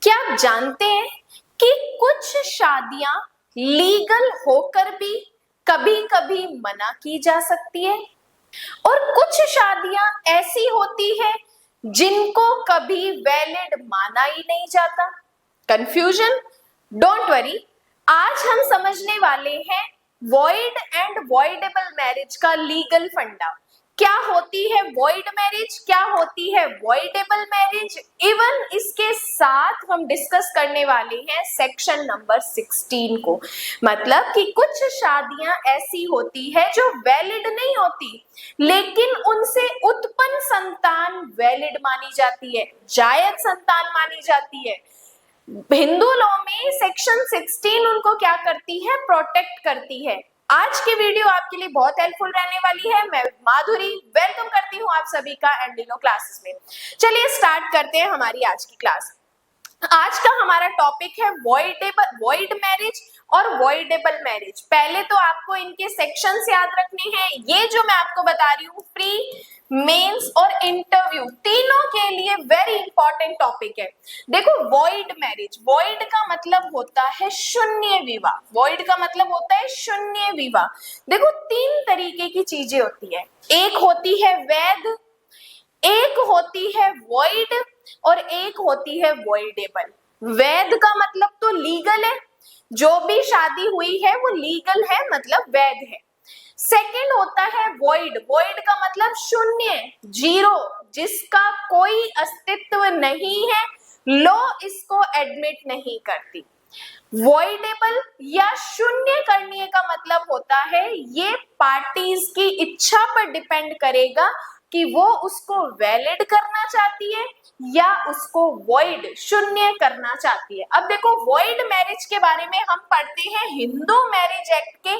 क्या आप जानते हैं कि कुछ शादियां लीगल होकर भी कभी कभी मना की जा सकती है और कुछ शादियां ऐसी होती है जिनको कभी वैलिड माना ही नहीं जाता। कंफ्यूजन? डोंट वरी, आज हम समझने वाले हैं वॉइड एंड वॉइडेबल मैरिज का लीगल फंडा। क्या होती है वॉइड मैरिज, क्या होती है वॉइडेबल मैरिज, इवन इसके साथ हम डिस्कस करने वाले हैं सेक्शन नंबर 16 को। मतलब कि कुछ शादियां ऐसी होती है जो वैलिड नहीं होती लेकिन उनसे उत्पन्न संतान वैलिड मानी जाती है, जायज संतान मानी जाती है। हिंदू लॉ में सेक्शन 16 उनको क्या करती है, प्रोटेक्ट करती है। आज की वीडियो आपके लिए बहुत हेल्पफुल रहने वाली है। मैं माधुरी वेलकम करती हूँ आप सभी का एंडिनो क्लासेस में। चलिए स्टार्ट करते हैं हमारी आज की क्लास। आज का हमारा टॉपिक है वॉइड मैरिज और वॉइडेबल मैरिज। पहले तो आपको इनके सेक्शंस याद रखने हैं। ये जो मैं आपको बता रही हूँ प्री, मेंस और इंटरव्यू तीनों के लिए वेरी इंपॉर्टेंट टॉपिक है। देखो वॉइड मैरिज, वॉइड का मतलब होता है शून्य विवाह। वॉइड का मतलब होता है शून्य विवाह। देखो तीन तरीके की चीजें होती है, एक होती है वैध, एक होती है वॉइड और एक होती है वॉइडेबल। वैध का मतलब तो लीगल है, जो भी शादी हुई है वो लीगल है, मतलब वैध है। सेकंड होता है वॉइड, वॉइड का मतलब शून्य, जीरो, जिसका कोई अस्तित्व नहीं है, लॉ इसको एडमिट नहीं करती। वॉइडेबल या शून्य करने का मतलब होता है ये पार्टीज की इच्छा पर डिपेंड करेगा कि वो उसको वैलिड करना चाहती है या उसको वॉइड, शून्य करना चाहती है। अब देखो वॉइड मैरिज के बारे में हम पढ़ते हैं हिंदू मैरिज एक्ट के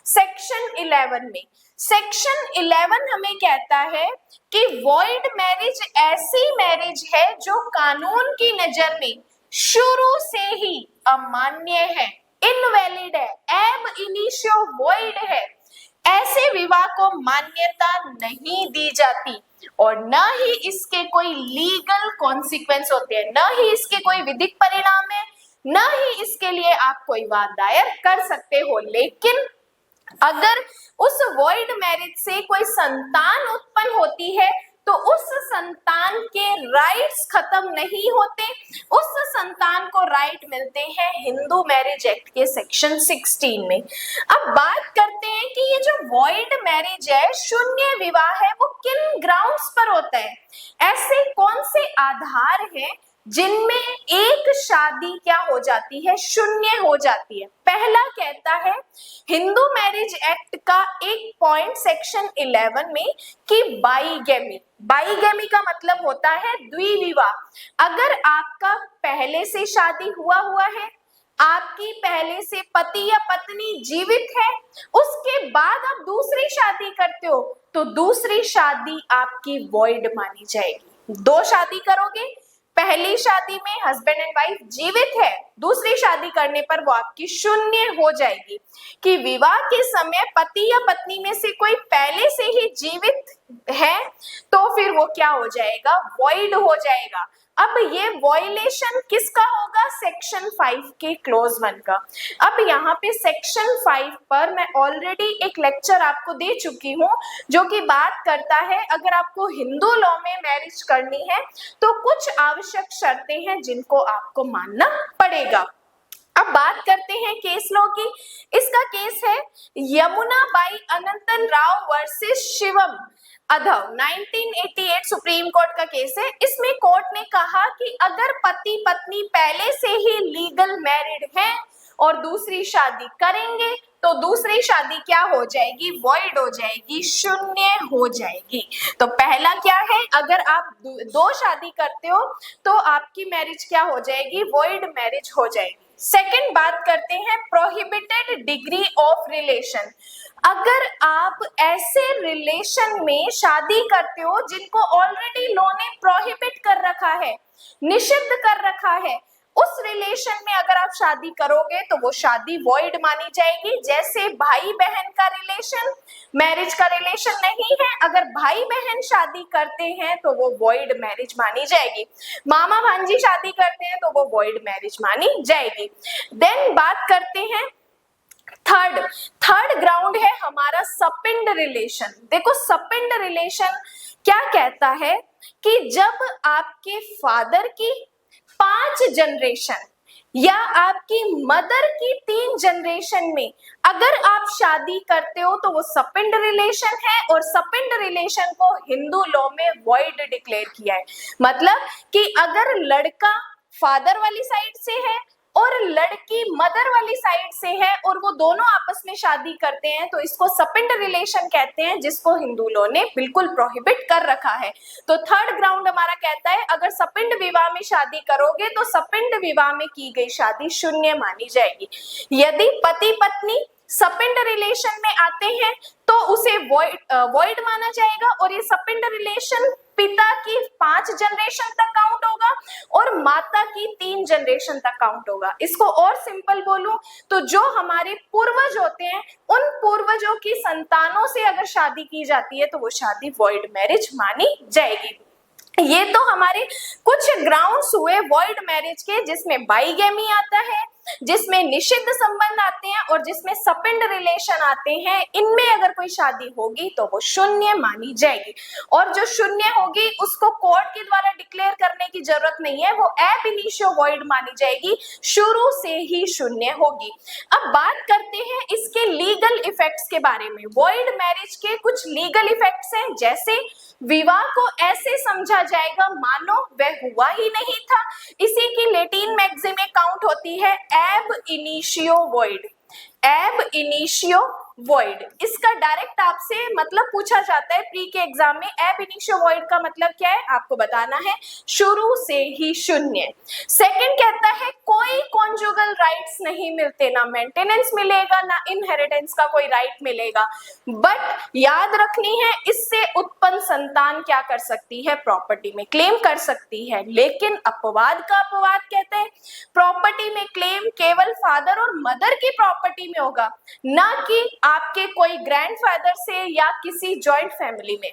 सेक्शन 11 में। सेक्शन 11 हमें कहता है कि वॉइड मैरिज ऐसी मैरिज है जो कानून की नजर में शुरू से ही अमान्य है, इनवैलिड है, एब इनिशियो वॉइड है। ऐसे विवाह को मान्यता नहीं दी जाती और न ही इसके कोई लीगल कॉन्सिक्वेंस होते हैं, न ही इसके कोई विधिक परिणाम है, न ही इसके लिए आप कोई वाद दायर कर सकते हो। लेकिन अगर उस वॉइड मैरिज से कोई संतान उत्पन्न होती है तो उस संतान के राइट्स खत्म नहीं होते, उस संतान को राइट मिलते हैं हिंदू मैरिज एक्ट के सेक्शन 16 में। अब बात करते हैं कि ये जो वॉइड मैरिज है, शून्य विवाह है, वो किन ग्राउंड्स पर होता है, ऐसे कौन से आधार हैं जिनमें एक शादी क्या हो जाती है, शून्य हो जाती है। पहला कहता है हिंदू मैरिज एक्ट का एक पॉइंट सेक्शन 11 में कि बाईगेमी, बाईगेमी का मतलब होता है द्विविवाह। अगर आपका पहले से शादी हुआ है, आपकी पहले से पति या पत्नी जीवित है, उसके बाद आप दूसरी शादी करते हो तो दूसरी शादी आपकी वॉइड मानी जाएगी। दो शादी करोगे, पहली शादी में हस्बैंड एंड वाइफ जीवित है, दूसरी शादी करने पर वो आपकी शून्य हो जाएगी। कि विवाह के समय पति या पत्नी में से कोई पहले से ही जीवित है तो फिर वो क्या हो जाएगा, वॉइड हो जाएगा। अब ये वॉयलेशन किसका होगा, सेक्शन 5 के क्लोज 1 का। अब यहाँ पे सेक्शन 5 पर मैं ऑलरेडी एक लेक्चर आपको दे चुकी हूँ जो कि बात करता है अगर आपको हिंदू लॉ में मैरिज करनी है तो कुछ आवश्यक शर्तें हैं जिनको आपको मानना पड़ेगा। अब बात करते हैं केस लॉ की। इसका केस है Yamuna Bai Anantan Rao versus Shivam Adhav, 1988 supreme court का केस है। इसमें कोर्ट ने कहा कि अगर पति पत्नी पहले से ही लीगल मैरिड हैं और दूसरी शादी करेंगे तो दूसरी शादी क्या हो जाएगी, वॉइड हो जाएगी, शून्य हो जाएगी। तो पहला क्या है, अगर आप दो शादी करते हो तो आपकी मैरिज क्या हो जाएगी, वॉइड मैरिज हो जाएगी। सेकंड बात करते हैं प्रोहिबिटेड डिग्री ऑफ रिलेशन। अगर आप ऐसे रिलेशन में शादी करते हो जिनको ऑलरेडी लॉ ने प्रोहिबिट कर रखा है, निषिद्ध कर रखा है, उस रिलेशन में अगर आप शादी करोगे तो वो शादी वॉइड मानी जाएगी। जैसे भाई बहन का रिलेशन मैरिज का रिलेशन नहीं है, अगर भाई बहन शादी करते हैं तो वो वॉइड मैरिज मानी जाएगी। मामा भांजी शादी करते हैं तो वो वॉइड मैरिज मानी जाएगी। देन बात करते हैं थर्ड ग्राउंड है हमारा सपिंड रिलेशन। देखो सपिंड रिलेशन क्या कहता है कि जब आपके फादर की 5 जनरेशन या आपकी मदर की 3 जनरेशन में अगर आप शादी करते हो तो वो सपिंड रिलेशन है, और सपिंड रिलेशन को हिंदू लॉ में वॉइड डिक्लेयर किया है। मतलब कि अगर लड़का फादर वाली साइड से है और लड़की मदर वाली साइड से है और वो दोनों आपस में शादी करते हैं तो इसको सपिंड रिलेशन कहते हैं, जिसको हिंदू लॉ ने बिल्कुल प्रोहिबिट कर रखा है। तो थर्ड ग्राउंड हमारा कहता है अगर सपिंड विवाह में शादी करोगे तो सपिंड विवाह में की गई शादी शून्य मानी जाएगी। यदि पति पत्नी सपिंड रिलेशन में आते हैं तो उसे वॉइड माना जाएगा, और ये सपिंड रिलेशन पिता की 5 जनरेशन तक काउंट होगा और माता की 3 जनरेशन तक काउंट होगा। इसको और सिंपल बोलूं तो जो हमारे पूर्वज होते हैं उन पूर्वजों की संतानों से अगर शादी की जाती है तो वो शादी वॉइड मैरिज मानी जाएगी। ये तो हमारे कुछ ग्राउंड्स हुए वॉइड मैरिज के, जिसमें बाइगेमी आता है, जिसमें निषिद्ध संबंध आते हैं और जिसमें सपिंड रिलेशन आते हैं। इनमें अगर कोई शादी होगी तो वो शून्य मानी जाएगी, और जो शून्य होगी उसको कोर्ट के द्वारा डिक्लेयर करने की जरूरत नहीं है, वो एब इनिशियो वॉइड मानी जाएगी, शुरू से ही शून्य होगी। अब बात करते हैं इसके लीगल इफेक्ट्स के बारे में। वॉइड मैरिज के कुछ लीगल इफेक्ट्स हैं, जैसे विवाह को ऐसे समझा जाएगा मानो वह हुआ ही नहीं था। इसी की लैटिन मैक्सिम में काउंट होती है एब इनिशियो वॉइड। एब इनिशियो वॉइड, इसका डायरेक्ट आपसे मतलब पूछा जाता है प्री के एग्जाम में। एब इनिशियो वॉइड का मतलब क्या है आपको बताना है, शुरू से ही शून्य। सेकंड कहता है कोई कॉन्जुगल राइट्स नहीं मिलते, ना मेंटेनेंस मिलेगा ना इनहेरिटेंस का कोई राइट मिलेगा, बट याद रखनी है इससे उत्पन्न संतान क्या कर सकती है, प्रॉपर्टी में क्लेम कर सकती है। लेकिन अपवाद का अपवाद कहते हैं प्रॉपर्टी में क्लेम केवल फादर और मदर की प्रॉपर्टी में होगा, ना कि आपके कोई ग्रैंडफादर से या किसी जॉइंट फैमिली में।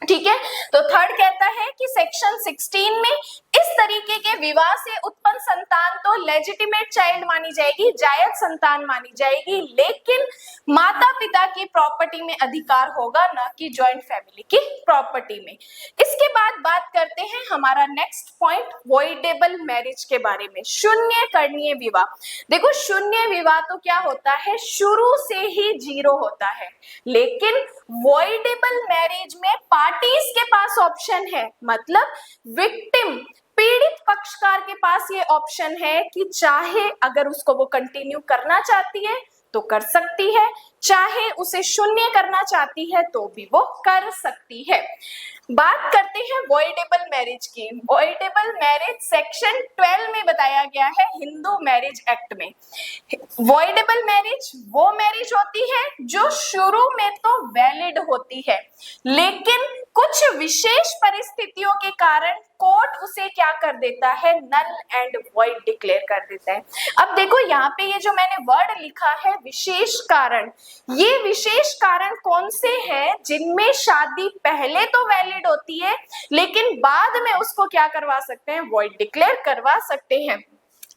ठीक है, तो थर्ड कहता है कि सेक्शन 16 में इस तरीके के विवाह से उत्पन्न संतान तो लेजिटिमेट चाइल्ड मानी जाएगी, जायज संतान मानी जाएगी, लेकिन माता पिता की प्रॉपर्टी में अधिकार होगा, ना कि जॉइंट फैमिली की प्रॉपर्टी में। इसके बाद बात करते हैं हमारा नेक्स्ट पॉइंट वॉइडेबल मैरिज के बारे में, शून्य करणीय विवाह। देखो शून्य विवाह तो क्या होता है, शुरू से ही 0 होता है, लेकिन वॉइडेबल मैरिज में पार्टीज के पास ऑप्शन है, मतलब विक्टिम पीड़ित पक्षकार के पास ये ऑप्शन है कि चाहे अगर उसको वो कंटिन्यू करना चाहती है तो कर सकती है, चाहे उसे शून्य करना चाहती है तो भी वो कर सकती है। बात करते हैं वॉइडेबल मैरिज की। वॉइडेबल मैरिज सेक्शन 12 में बताया गया है हिंदू मैरिज एक्ट में। वॉइडेबल मैरिज वो मैरिज होती है जो शुरू में तो वैलिड होती है, लेकिन कुछ विशेष परिस्थितियों के कारण कोर्ट उसे क्या कर देता है, नल एंड वॉइड डिक्लेयर कर देता है। अब देखो यहाँ पे ये जो मैंने वर्ड लिखा है विशेष कारण, ये विशेष कारण कौन से हैं जिनमें शादी पहले तो वैलिड होती है लेकिन बाद में उसको क्या करवा सकते हैं, वॉइड डिक्लेयर करवा सकते हैं।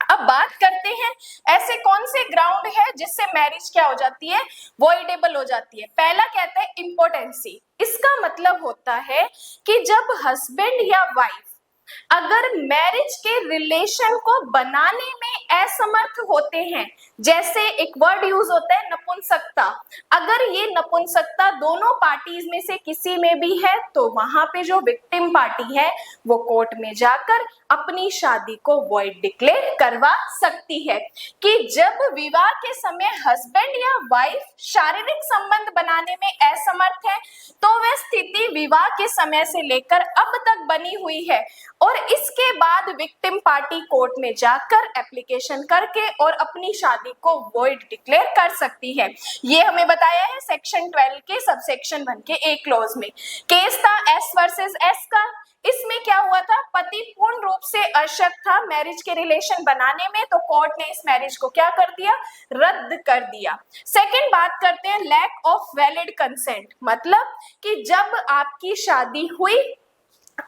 अब बात करते हैं ऐसे कौन से ग्राउंड है जिससे मैरिज क्या हो जाती है, वॉइडेबल हो जाती है। पहला कहता है इम्पोर्टेंसी। इसका मतलब होता है कि जब हस्बैंड या वाइफ अगर मैरिज के रिलेशन को बनाने में असमर्थ होते हैं, जैसे एक वर्ड यूज होता है नपुंसकता, अगर ये नपुंसकता दोनों पार्टीज में से किसी में भी है तो वहां पे जो विक्टिम पार्टी है वो कोर्ट में जाकर अपनी शादी को वॉइड डिक्लेयर करवा सकती है। कि जब विवाह के समय हस्बैंड या वाइफ शारीरिक संबंध बनाने में असमर्थ है तो वह स्थिति विवाह के समय से लेकर अब तक बनी हुई है, और इसके बाद विक्टिम पार्टी कोर्ट में जाकर एप्लीकेशन करके और अपनी शादी को वॉइड डिक्लेयर कर सकती है। ये हमें बताया है सेक्शन 12 के सबसेक्शन 1 के ए क्लॉज में। केस था एस वर्सेस एस का। इसमें क्या हुआ था, पति पूर्ण रूप से अशक्त था मैरिज के रिलेशन बनाने में, तो कोर्ट ने इस मैरिज को क्या कर दिया, रद्द कर दिया। सेकंड बात करते हैं लैक ऑफ वैलिड कंसेंट, मतलब कि जब आपकी शादी हुई,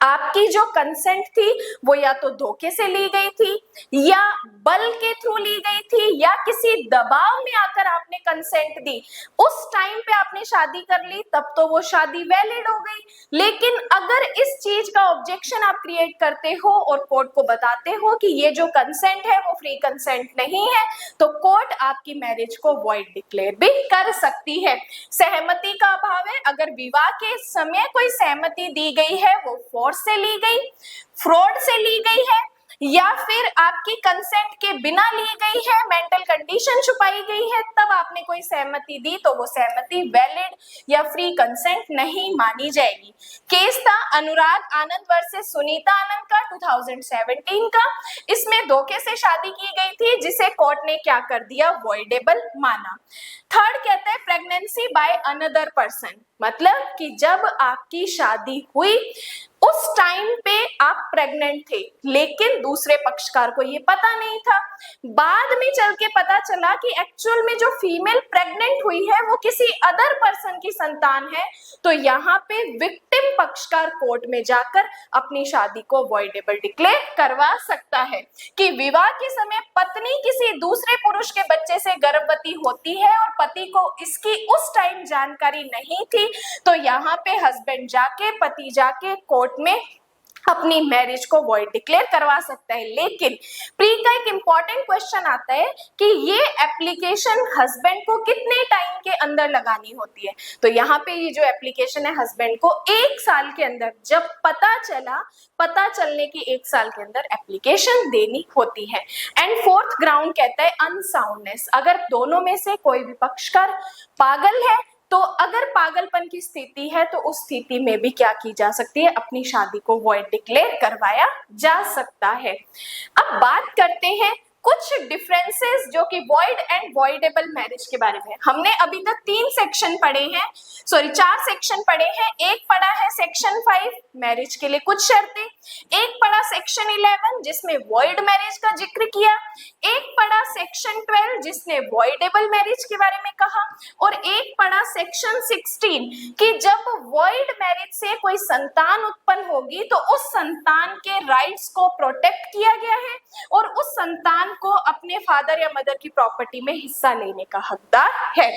आपकी जो कंसेंट थी वो या तो धोखे से ली गई थी या बल के थ्रू ली गई थी या किसी दबाव में आकर आपने कंसेंट दी, उस टाइम पे आपने शादी कर ली, तब तो वो शादी वैलिड हो गई। लेकिन अगर इस चीज का ऑब्जेक्शन आप क्रिएट करते हो और कोर्ट को बताते हो कि ये जो कंसेंट है वो फ्री कंसेंट नहीं है, तो कोर्ट आपकी मैरिज को वॉइड डिक्लेयर भी कर सकती है। सहमति का अभाव है, अगर विवाह के समय कोई सहमति दी गई है वो फोर्स से ली गई, फ्रॉड से ली गई है, या फिर आपकी कंसेंट के बिना ली गई है, मेंटल कंडीशन छुपाई गई है, तब आपने कोई सहमति दी, तो वो सहमति वैलिड या फ्री कंसेंट नहीं मानी जाएगी। केस था अनुराग आनंद वर्सेस सुनीता आनंद का 2017 का। इसमें धोखे से शादी की गई थी जिसे कोर्ट ने क्या कर दिया, वॉइडेबल माना। थर्ड कहता है प्रेगनेंसी बाय अनदर पर्सन, मतलब कि जब आपकी शादी हुई उस टाइम पे आप प्रेग्नेंट थे लेकिन दूसरे पक्षकार को ये पता नहीं था, बाद में चल के पता चला कि एक्चुअल में जो फीमेल प्रेग्नेंट हुई है वो किसी अदर पर्सन की संतान है, तो यहाँ पे विक्टिम पक्षकार कोर्ट में जाकर अपनी शादी को वॉइडेबल डिक्लेयर करवा सकता है कि विवाह के समय पत्नी किसी दूसरे पुरुष के बच्चे से गर्भवती होती है और पति को इसकी उस टाइम जानकारी नहीं थी, तो यहाँ पे हस्बैंड जाके, पति जाके कोर्ट में अपनी मैरिज को वॉइड डिक्लेयर करवा सकता है। लेकिन प्री का एक इंपॉर्टेंट क्वेश्चन आता है कि ये एप्लीकेशन हस्बैंड को कितने टाइम के अंदर लगानी होती है, तो यहाँ पे ये जो एप्लीकेशन है हस्बैंड को 1 साल के अंदर, जब पता चला, पता चलने के 1 साल के अंदर एप्लीकेशन देनी होती है। एंड फोर्थ ग्राउंड कहता है अनसाउंडनेस, अगर दोनों में से कोई भी पक्षकार पागल है, तो अगर पागलपन की स्थिति है तो उस स्थिति में भी क्या की जा सकती है, अपनी शादी को वॉइड डिक्लेयर करवाया जा सकता है। अब बात करते हैं कुछ डिफरेंसेस जो कि वॉइड एंड वॉइडेबल मैरिज के बारे में। हमने अभी तक 4 सेक्शन पढ़े हैं। एक पढ़ा है सेक्शन 5 मैरिज के लिए कुछ शर्तें, एक पढ़ा सेक्शन 11 जिसमें वॉइड मैरिज का जिक्र किया, एक पढ़ा सेक्शन 12 जिसने वॉइडेबल मैरिज के बारे में कहा, और एक पढ़ा सेक्शन 16 कि जब वॉइड मैरिज से कोई संतान उत्पन्न होगी तो उस संतान के राइट्स को प्रोटेक्ट किया गया है और उस संतान को अपने फादर या मदर की प्रॉपर्टी में हिस्सा लेने का हकदार है।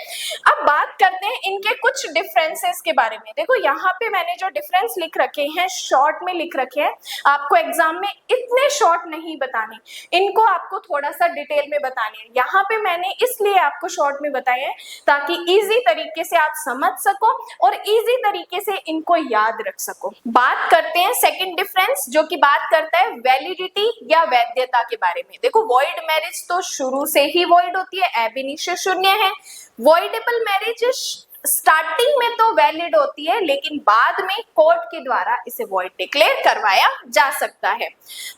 अब बात करते हैं इनके कुछ डिफरेंसेस के बारे में। देखो यहाँ पे मैंने जो डिफरेंस लिख रखे हैं शॉर्ट में लिख रखे हैं, आपको एग्जाम में इतने शॉर्ट नहीं बताने, इनको आपको थोड़ा सा डिटेल में बताने हैं। यहाँ पे मैंने इसलिए आपको शॉर्ट में बताए हैं ताकि इजी तरीके से आप समझ सको और इजी तरीके से इनको याद रख सको। बात करते हैं सेकंड डिफरेंस जो कि बात करता है वैलिडिटी या वैधता के बारे में। देखो वॉइड मैरिज तो शुरू से ही वॉइड होती है, एब इनिशियो शून्य है। वॉइडेबल मैरिज स्टार्टिंग में तो वैलिड होती है लेकिन बाद में कोर्ट के द्वारा इसे वॉइड डिक्लेयर करवाया जा सकता है।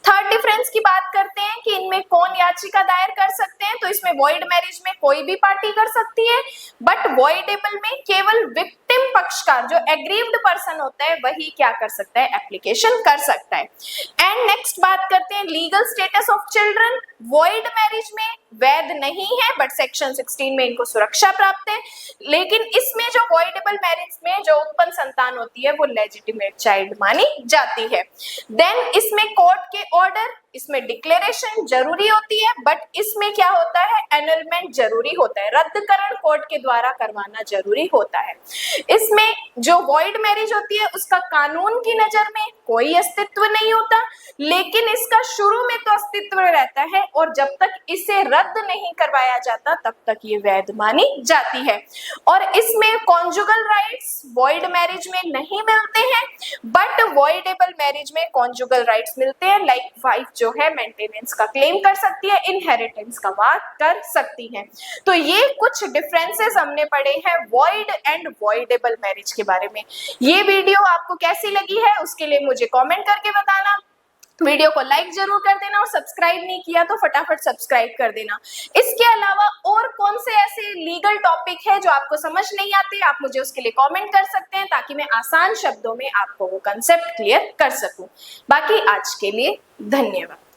थर्ड डिफरेंस की बात करते हैं कि इनमें कौन याचिका दायर कर सकते हैं, तो इसमें वॉइड मैरिज में कोई भी पार्टी कर सकती है, बट वॉइडेबल में केवल विक्टिम पक्षकार जो एग्रीव्ड पर्सन होता है वही क्या कर सकता है, एप्लीकेशन कर सकता है। एंड नेक्स्ट बात करते हैं legal status of children. Void marriage में वैध नहीं है बट सेक्शन 16 में इनको सुरक्षा प्राप्त है, लेकिन इसमें जो वॉइडेबल मैरिज में जो उत्पन्न संतान होती है वो लेजिटिमेट चाइल्ड मानी जाती है। देन इसमें कोर्ट के ऑर्डर, इसमें डिक्लेरेशन जरूरी होती है बट इसमें क्या होता है, एनलमेंट जरूरी होता है, रद्दकरण कोर्ट के द्वारा करवाना जरूरी होता है। इसमें जो वॉइड मैरिज होती है उसका कानून की नजर में कोई अस्तित्व नहीं होता, लेकिन इसका शुरू में तो अस्तित्व रहता है और जब तक इसे रद्द नहीं करवाया जाता तब तक ये वैध मानी जाती है। और इसमें कॉन्जुगल राइट्स वॉइड मैरिज में नहीं मिलते हैं बट वॉइडेबल मैरिज में कॉन्जुगल राइट्स मिलते हैं। लाइक वाइफ जो है मेंटेनेंस का क्लेम कर सकती है, इनहेरिटेंस का बात कर सकती है। तो ये कुछ डिफरेंसेस हमने पढ़े हैं वॉइड एंड वॉइडेबल मैरिज के बारे में। ये वीडियो आपको कैसी लगी है उसके लिए मुझे कमेंट करके बताना। वीडियो को लाइक जरूर कर देना और सब्सक्राइब नहीं किया तो फटाफट सब्सक्राइब कर देना। इसके अलावा और कौन से ऐसे लीगल टॉपिक है जो आपको समझ नहीं आते, आप मुझे उसके लिए कमेंट कर सकते हैं ताकि मैं आसान शब्दों में आपको वो कंसेप्ट क्लियर कर सकूं। बाकी आज के लिए धन्यवाद।